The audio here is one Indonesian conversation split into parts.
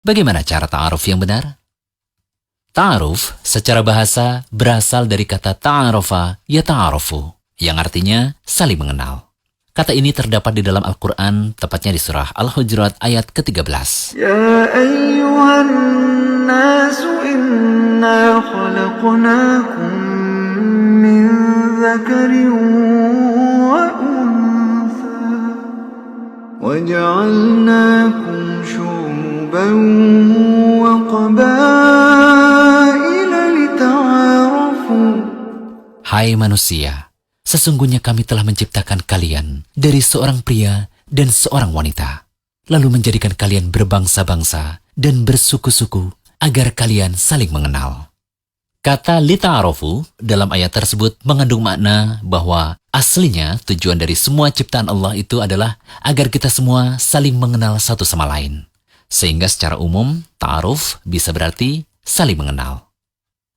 Bagaimana cara ta'aruf yang benar? Ta'aruf secara bahasa berasal dari kata ta'arofa yata'arofu, yang artinya saling mengenal. Kata ini terdapat di dalam Al-Quran, tepatnya di surah Al-Hujurat ayat ke-13. Ya ayyuhan nasu inna khalaqnakum min dzakarin wa untha wa ja'alnakum syu'uban wa qabaila lita'arafu. Hai manusia, sesungguhnya kami telah menciptakan kalian dari seorang pria dan seorang wanita, lalu menjadikan kalian berbangsa-bangsa dan bersuku-suku agar kalian saling mengenal. Kata lita'arofu dalam ayat tersebut mengandung makna bahwa aslinya tujuan dari semua ciptaan Allah itu adalah agar kita semua saling mengenal satu sama lain. Sehingga secara umum, ta'aruf bisa berarti saling mengenal.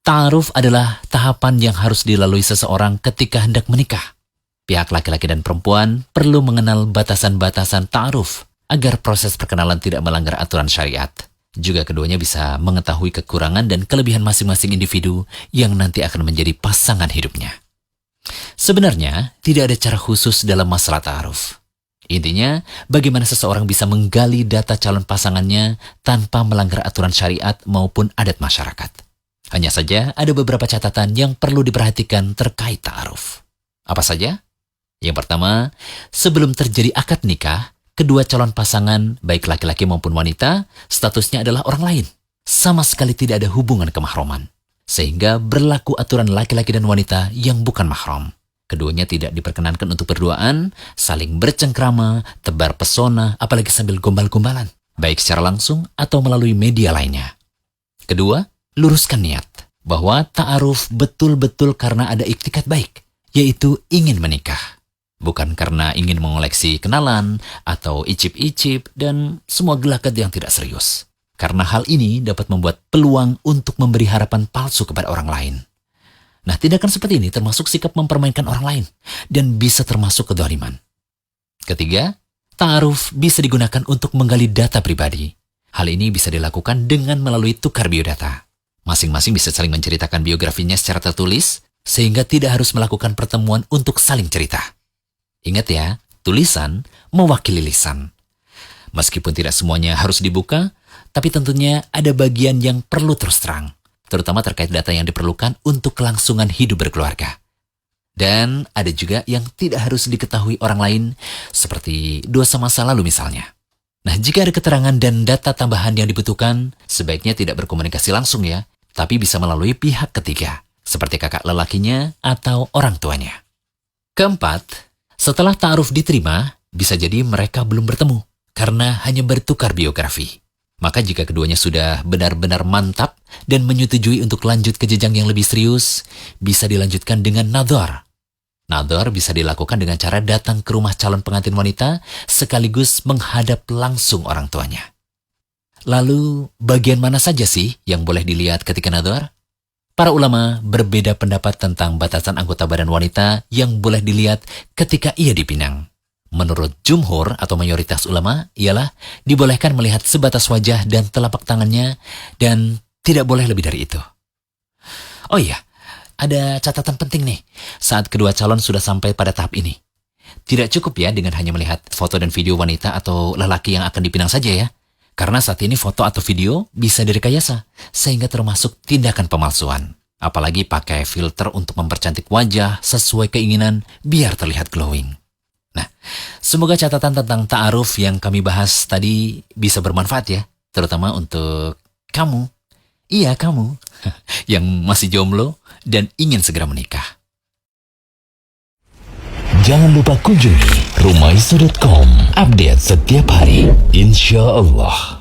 Ta'aruf adalah tahapan yang harus dilalui seseorang ketika hendak menikah. Pihak laki-laki dan perempuan perlu mengenal batasan-batasan ta'aruf agar proses perkenalan tidak melanggar aturan syariat. Juga keduanya bisa mengetahui kekurangan dan kelebihan masing-masing individu yang nanti akan menjadi pasangan hidupnya. Sebenarnya, tidak ada cara khusus dalam masalah ta'aruf. Intinya, bagaimana seseorang bisa menggali data calon pasangannya tanpa melanggar aturan syariat maupun adat masyarakat. Hanya saja ada beberapa catatan yang perlu diperhatikan terkait ta'aruf. Apa saja? Yang pertama, sebelum terjadi akad nikah, kedua calon pasangan, baik laki-laki maupun wanita, statusnya adalah orang lain. Sama sekali tidak ada hubungan kemahroman. Sehingga berlaku aturan laki-laki dan wanita yang bukan mahram. Keduanya tidak diperkenankan untuk berduaan, saling bercengkrama, tebar pesona, apalagi sambil gombal-gombalan, baik secara langsung atau melalui media lainnya. Kedua, luruskan niat bahwa ta'aruf betul-betul karena ada iktikat baik, yaitu ingin menikah. Bukan karena ingin mengoleksi kenalan atau icip-icip dan semua gelagat yang tidak serius. Karena hal ini dapat membuat peluang untuk memberi harapan palsu kepada orang lain. Nah, tindakan seperti ini termasuk sikap mempermainkan orang lain dan bisa termasuk kedoliman. Ketiga, ta'aruf bisa digunakan untuk menggali data pribadi. Hal ini bisa dilakukan dengan melalui tukar biodata. Masing-masing bisa saling menceritakan biografinya secara tertulis, sehingga tidak harus melakukan pertemuan untuk saling cerita. Ingat ya, tulisan mewakili lisan. Meskipun tidak semuanya harus dibuka, tapi tentunya ada bagian yang perlu terus terang, terutama terkait data yang diperlukan untuk kelangsungan hidup berkeluarga. Dan ada juga yang tidak harus diketahui orang lain, seperti dosa masa lalu misalnya. Nah, jika ada keterangan dan data tambahan yang dibutuhkan, sebaiknya tidak berkomunikasi langsung ya, tapi bisa melalui pihak ketiga, seperti kakak lelakinya atau orang tuanya. Keempat, setelah ta'aruf diterima, bisa jadi mereka belum bertemu karena hanya bertukar biografi. Maka jika keduanya sudah benar-benar mantap dan menyetujui untuk lanjut ke jenjang yang lebih serius, bisa dilanjutkan dengan nadhar. Nadhar bisa dilakukan dengan cara datang ke rumah calon pengantin wanita sekaligus menghadap langsung orang tuanya. Lalu, bagian mana saja sih yang boleh dilihat ketika nadhar? Para ulama berbeda pendapat tentang batasan anggota badan wanita yang boleh dilihat ketika ia dipinang. Menurut jumhur atau mayoritas ulama, ialah dibolehkan melihat sebatas wajah dan telapak tangannya dan tidak boleh lebih dari itu. Oh iya, ada catatan penting nih saat kedua calon sudah sampai pada tahap ini. Tidak cukup ya dengan hanya melihat foto dan video wanita atau lelaki yang akan dipinang saja ya. Karena saat ini foto atau video bisa direkayasa, sehingga termasuk tindakan pemalsuan. Apalagi pakai filter untuk mempercantik wajah sesuai keinginan biar terlihat glowing. Nah, semoga catatan tentang ta'aruf yang kami bahas tadi bisa bermanfaat ya, terutama untuk kamu. Iya, kamu yang masih jomblo dan ingin segera menikah. Jangan lupa kunjungi rumaiso.com. Update setiap hari, insya Allah.